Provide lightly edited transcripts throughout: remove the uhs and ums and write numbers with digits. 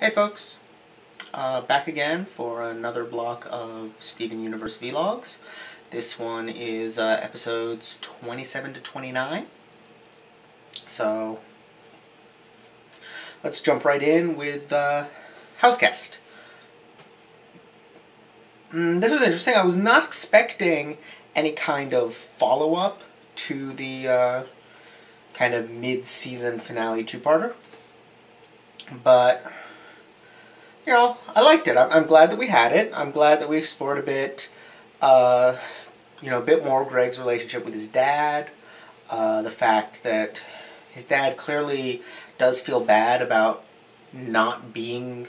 Hey folks, back again for another block of Steven Universe Vlogs. This one is episodes 27 to 29. So let's jump right in with House Guest. This was interesting. I was not expecting any kind of follow-up to the kind of mid-season finale two-parter. But you know, I liked it. I'm glad that we had it. I'm glad that we explored a bit, a bit more Greg's relationship with his dad. The fact that his dad clearly does feel bad about not being,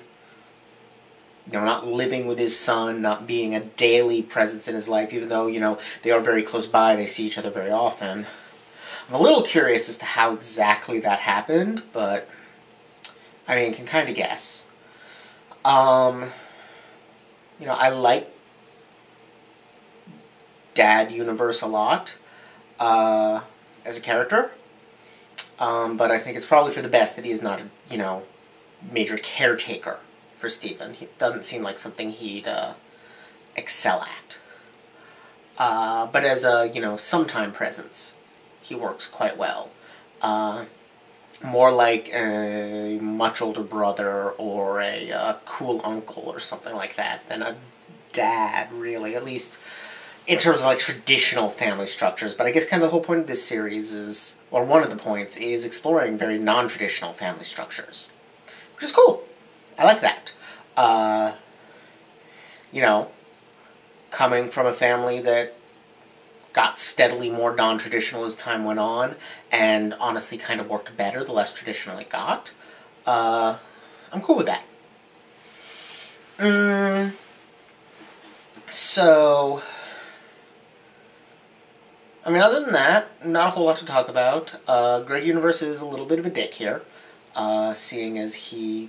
not living with his son, not being a daily presence in his life, even though, they are very close by, they see each other very often. I'm a little curious as to how exactly that happened, but, I can kind of guess. I like Dad Universe a lot, as a character, but I think it's probably for the best that he is not a, major caretaker for Steven. He doesn't seem like something he'd, excel at. But as a, sometime presence, he works quite well. More like a much older brother or a cool uncle or something like that than a dad, really. At least in terms of like traditional family structures. But I guess kind of the whole point of this series is, or one of the points, is exploring very non-traditional family structures. Which is cool. I like that. Coming from a family that got steadily more non-traditional as time went on, and honestly kind of worked better the less traditional it got. I'm cool with that. So, other than that, not a whole lot to talk about. Greg Universe is a little bit of a dick here, seeing as he,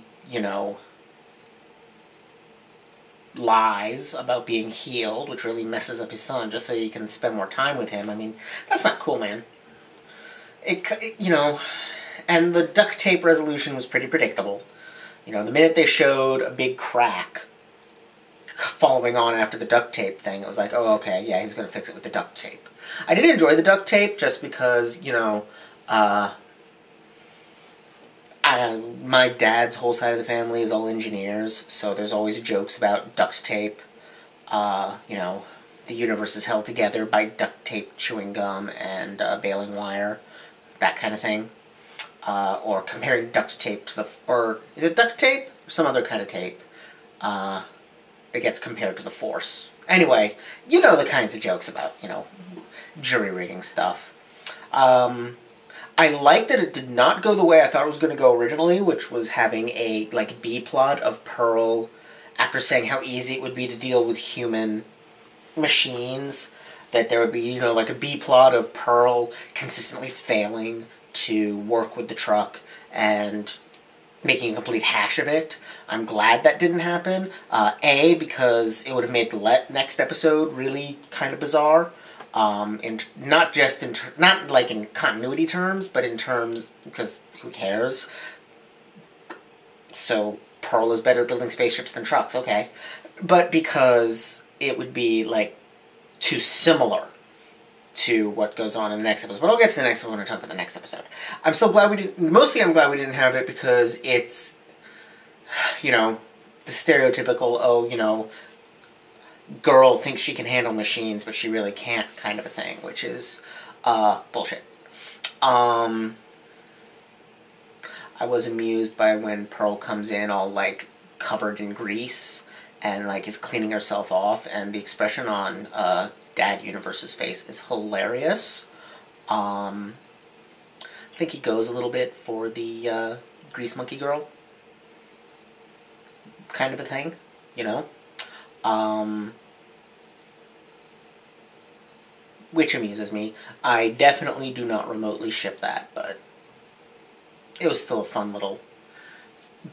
lies about being healed, which really messes up his son, just so he can spend more time with him. That's not cool, man. And the duct tape resolution was pretty predictable. The minute they showed a big crack following on after the duct tape thing, it was like, oh, okay, yeah, he's gonna fix it with the duct tape. I did enjoy the duct tape just because, my dad's whole side of the family is all engineers, so there's always jokes about duct tape. The universe is held together by duct tape, chewing gum, and baling wire, that kind of thing. Or comparing duct tape to or is it duct tape? Or some other kind of tape that gets compared to the Force. Anyway, the kinds of jokes about, jury rigging stuff. I like that it did not go the way I thought it was going to go originally, which was having a, B-plot of Pearl, after saying how easy it would be to deal with human machines, that there would be, a B-plot of Pearl consistently failing to work with the truck and making a complete hash of it. I'm glad that didn't happen. Because it would have made the next episode really kind of bizarre. Not in continuity terms, but in terms, because who cares? So, Pearl is better at building spaceships than trucks, okay. But because it would be, too similar to what goes on in the next episode. But I'll get to the next one when I talk about the next episode. I'm so glad we didn't, mostly I'm glad we didn't have it because it's, the stereotypical, girl thinks she can handle machines, but she really can't kind of a thing, which is, bullshit. I was amused by when Pearl comes in all, covered in grease and, is cleaning herself off, and the expression on, Dad Universe's face is hilarious. I think he goes a little bit for the, grease monkey girl kind of a thing, which amuses me. I definitely do not remotely ship that, but it was still a fun little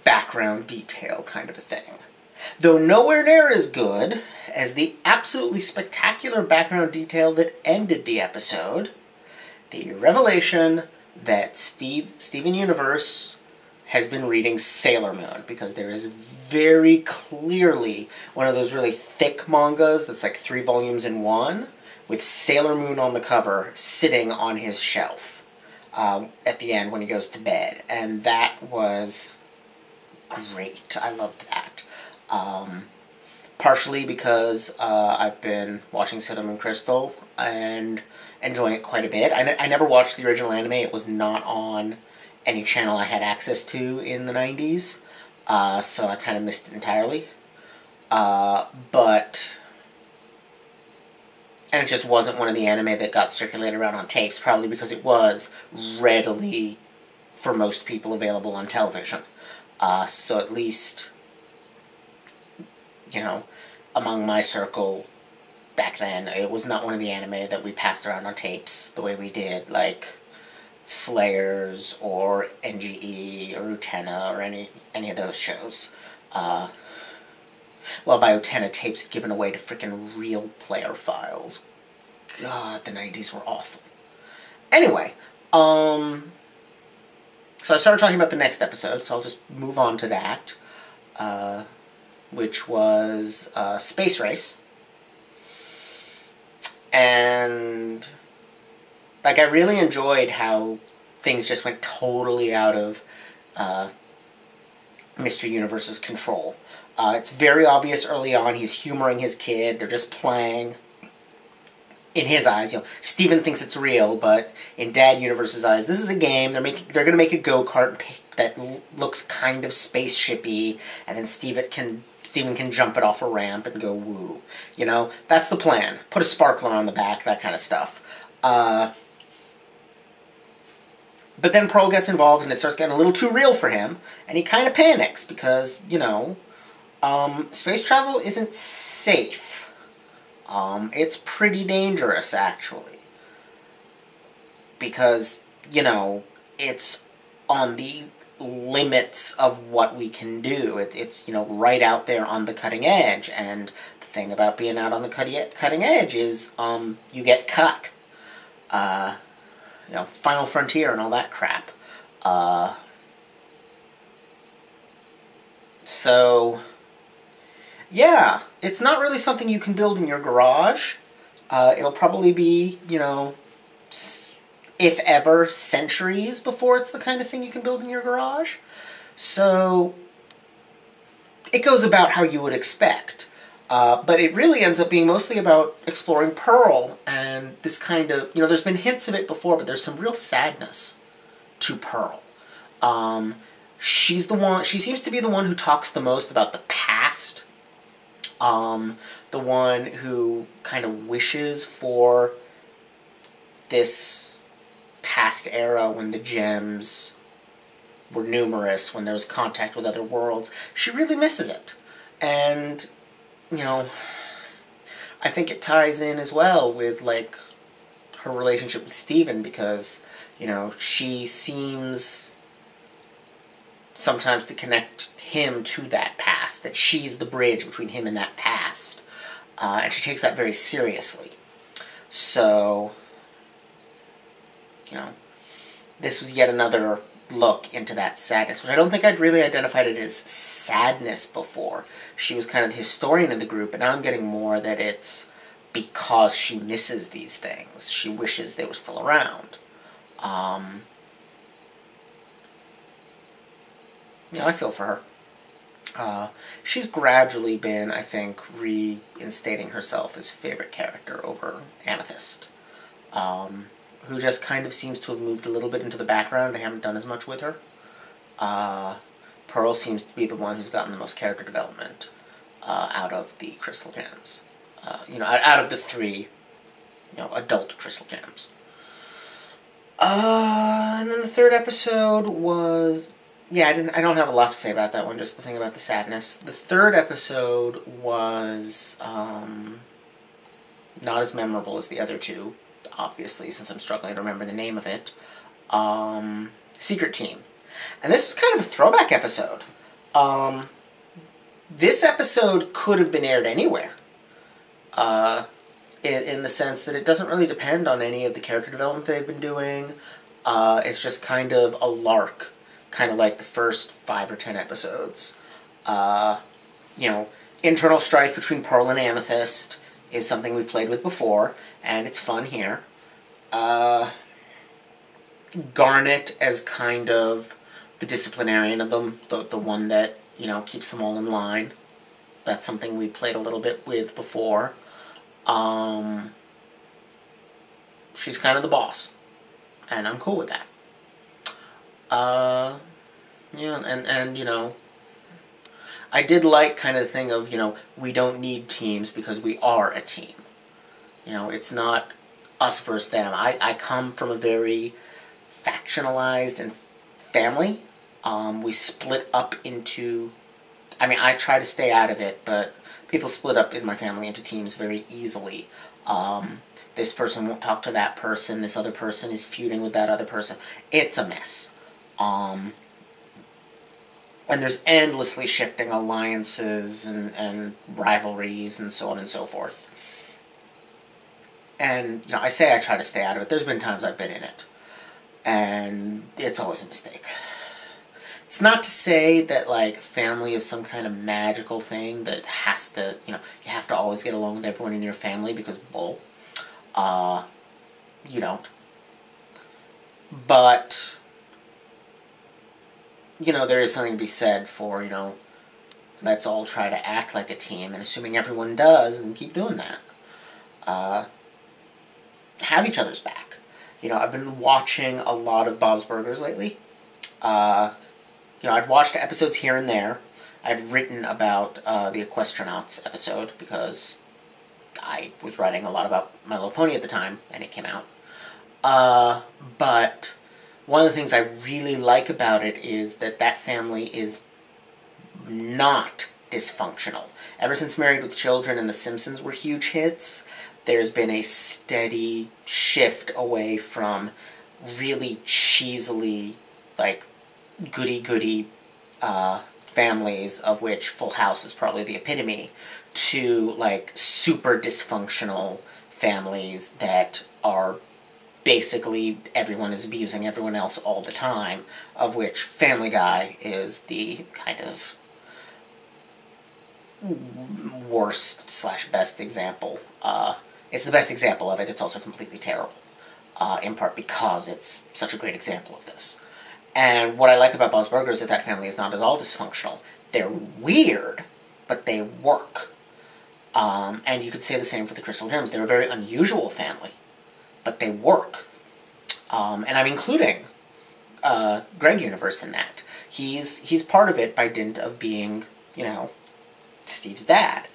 background detail kind of a thing. Though nowhere near as good as the absolutely spectacular background detail that ended the episode, the revelation that Steven Universe has been reading Sailor Moon, because there is very clearly one of those really thick mangas that's like 3 volumes in one, with Sailor Moon on the cover, sitting on his shelf at the end when he goes to bed. And that was great. I loved that. Partially because I've been watching Cinnamon Crystal and enjoying it quite a bit. I never watched the original anime. It was not on any channel I had access to in the 90s, so I kind of missed it entirely. And it just wasn't one of the anime that got circulated around on tapes, probably because it was readily, for most people, available on television. So at least, you know, among my circle back then, it was not one of the anime that we passed around on tapes the way we did, like Slayers or NGE or Utena or any of those shows. Well, by Utena, tapes had given away to frickin' real player files. God, the 90s were awful. Anyway, so I started talking about the next episode, so I'll just move on to that, which was Space Race. And, like, I really enjoyed how things just went totally out of Mr. Universe's control. It's very obvious early on he's humoring his kid. They're just playing. In his eyes, you know, Steven thinks it's real, but in Dad Universe's eyes, this is a game. They're going to make a go-kart that looks kind of spaceshipy, and then Steven can jump it off a ramp and go woo. You know, that's the plan. Put a sparkler on the back, that kind of stuff. But then Pearl gets involved, and it starts getting a little too real for him, and he kind of panics because, you know, space travel isn't safe. It's pretty dangerous, actually. Because, you know, it's on the limits of what we can do. It's, you know, right out there on the cutting edge. And the thing about being out on the cutting edge is, you get cut. You know, Final Frontier and all that crap. So, yeah, it's not really something you can build in your garage. It'll probably be, you know, if ever, centuries before it's the kind of thing you can build in your garage. So, it goes about how you would expect. But it really ends up being mostly about exploring Pearl and this kind of, you know, there's been hints of it before, but there's some real sadness to Pearl. She seems to be the one who talks the most about the past. The one who kind of wishes for this past era when the gems were numerous, when there was contact with other worlds. She really misses it. And, you know, I think it ties in as well with, like, her relationship with Steven, because, you know, she seems sometimes to connect him to that past, that she's the bridge between him and that past. And she takes that very seriously. So, you know, this was yet another look into that sadness, which I don't think I'd really identified it as sadness before. She was kind of the historian of the group, and now I'm getting more that it's because she misses these things. She wishes they were still around. You know, I feel for her. She's gradually been, I think, reinstating herself as favorite character over Amethyst, who just kind of seems to have moved a little bit into the background. They haven't done as much with her. Pearl seems to be the one who's gotten the most character development out of the Crystal Gems. You know, out of the 3, you know, adult Crystal Gems. And then the 3rd episode was... Yeah, I don't have a lot to say about that one, just the thing about the sadness. The 3rd episode was not as memorable as the other 2, obviously, since I'm struggling to remember the name of it. Secret Team. And this was kind of a throwback episode. This episode could have been aired anywhere. In the sense that it doesn't really depend on any of the character development they've been doing. It's just kind of a lark kind of like the first 5 or 10 episodes. You know, internal strife between Pearl and Amethyst is something we've played with before, and it's fun here. Garnet as kind of the disciplinarian of them, the one that, you know, keeps them all in line. That's something we played a little bit with before. She's kind of the boss, and I'm cool with that. Yeah, and, you know, I did like kind of the thing of, you know, we don't need teams because we are a team. You know, it's not us versus them. I come from a very factionalized and family. We split up into, I mean, I try to stay out of it, but people split up in my family into teams very easily. This person won't talk to that person, this other person is feuding with that other person. It's a mess. And there's endlessly shifting alliances and rivalries and so on and so forth. And, you know, I say I try to stay out of it. There's been times I've been in it. And it's always a mistake. It's not to say that, like, family is some kind of magical thing that has to, you know, you have to always get along with everyone in your family because, bull. You don't. But, you know, there is something to be said for, you know, let's all try to act like a team, and assuming everyone does, then keep doing that. Have each other's back. You know, I've been watching a lot of Bob's Burgers lately. You know, I'd watched episodes here and there. I'd written about the Equestronauts episode because I was writing a lot about My Little Pony at the time, and it came out. But one of the things I really like about it is that that family is not dysfunctional. Ever since Married with Children and The Simpsons were huge hits, there's been a steady shift away from really cheesily, like, goody-goody families, of which Full House is probably the epitome, to, like, super dysfunctional families that are basically everyone is abusing everyone else all the time, of which Family Guy is the kind of worst/best example. It's the best example of it. It's also completely terrible, in part because it's such a great example of this. And what I like about Bob's Burgers is that family is not at all dysfunctional. They're weird, but they work. And you could say the same for the Crystal Gems. They're a very unusual family, but they work. And I'm including Greg Universe in that. He's part of it by dint of being, you know, Steve's dad.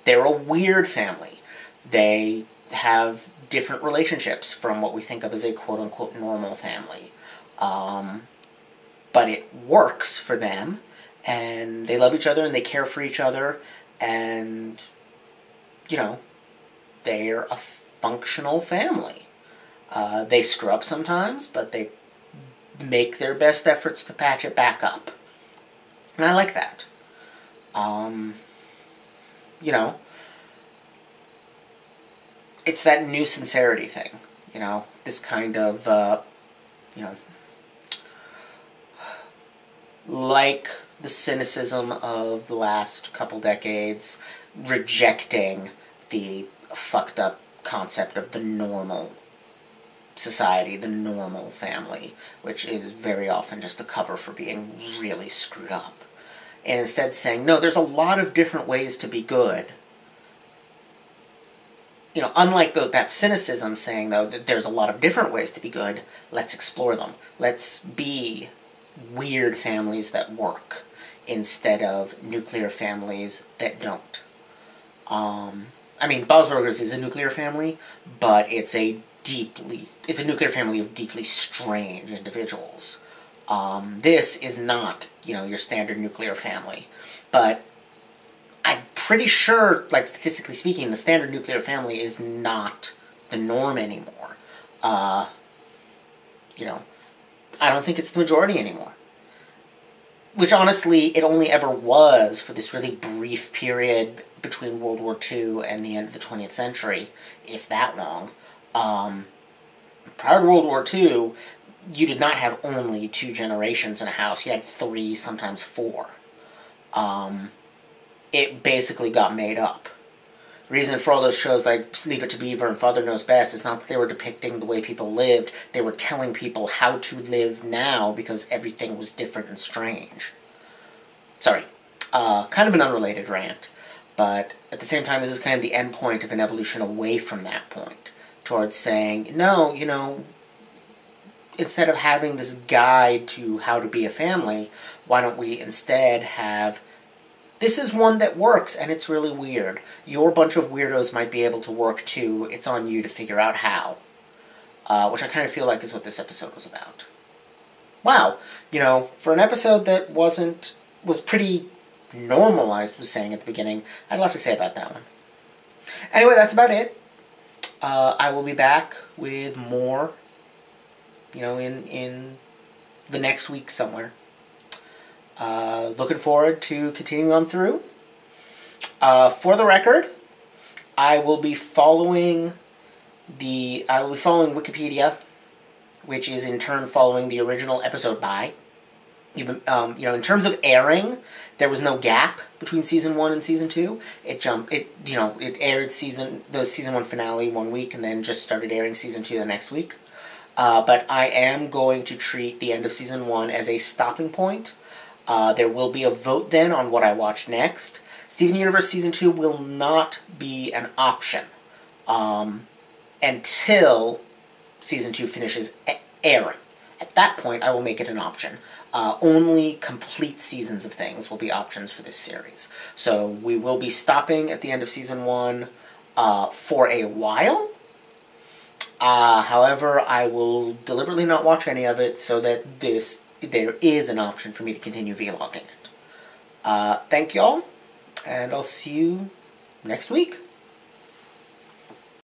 They're a weird family. They have different relationships from what we think of as a quote-unquote normal family. But it works for them, and they love each other, and they care for each other, and, you know, they're a functional family. They screw up sometimes, but they make their best efforts to patch it back up. And I like that. You know, it's that new sincerity thing, you know, this kind of, you know, like the cynicism of the last couple decades, rejecting the fucked up concept of the normal society, the normal family, which is very often just a cover for being really screwed up. And instead saying, no, there's a lot of different ways to be good. You know, unlike that cynicism saying, though, that there's a lot of different ways to be good, let's explore them. Let's be weird families that work instead of nuclear families that don't. I mean, Bob's Burgers is a nuclear family, but it's a nuclear family of deeply strange individuals. This is not, you know, your standard nuclear family. But I'm pretty sure, like, statistically speaking, the standard nuclear family is not the norm anymore. You know, I don't think it's the majority anymore. Which, honestly, it only ever was for this really brief period between World War II and the end of the 20th century, if that long. Prior to World War II, you did not have only 2 generations in a house. You had 3, sometimes 4. It basically got made up. The reason for all those shows like Leave It to Beaver and Father Knows Best is not that they were depicting the way people lived. They were telling people how to live now because everything was different and strange. Sorry. Kind of an unrelated rant. But at the same time, this is kind of the end point of an evolution away from that point. Towards saying, no, you know, instead of having this guide to how to be a family, why don't we instead have, this is one that works and it's really weird. Your bunch of weirdos might be able to work too. It's on you to figure out how. Which I kind of feel like is what this episode was about. Wow. You know, for an episode that was pretty normal, I was saying at the beginning, I had a lot to say about that one. Anyway, that's about it. I will be back with more, you know, in the next week somewhere. Looking forward to continuing on through. For the record, I will be following Wikipedia, which is in turn following the original episode by. You know, in terms of airing, there was no gap between season 1 and season 2. It aired the season 1 finale one week and then just started airing season 2 the next week. But I am going to treat the end of season 1 as a stopping point. There will be a vote then on what I watch next. Steven Universe season 2 will not be an option until season 2 finishes airing. At that point, I will make it an option. Only complete seasons of things will be options for this series. So we will be stopping at the end of season 1 for a while. However, I will deliberately not watch any of it so that there is an option for me to continue vlogging it. Thank y'all, and I'll see you next week.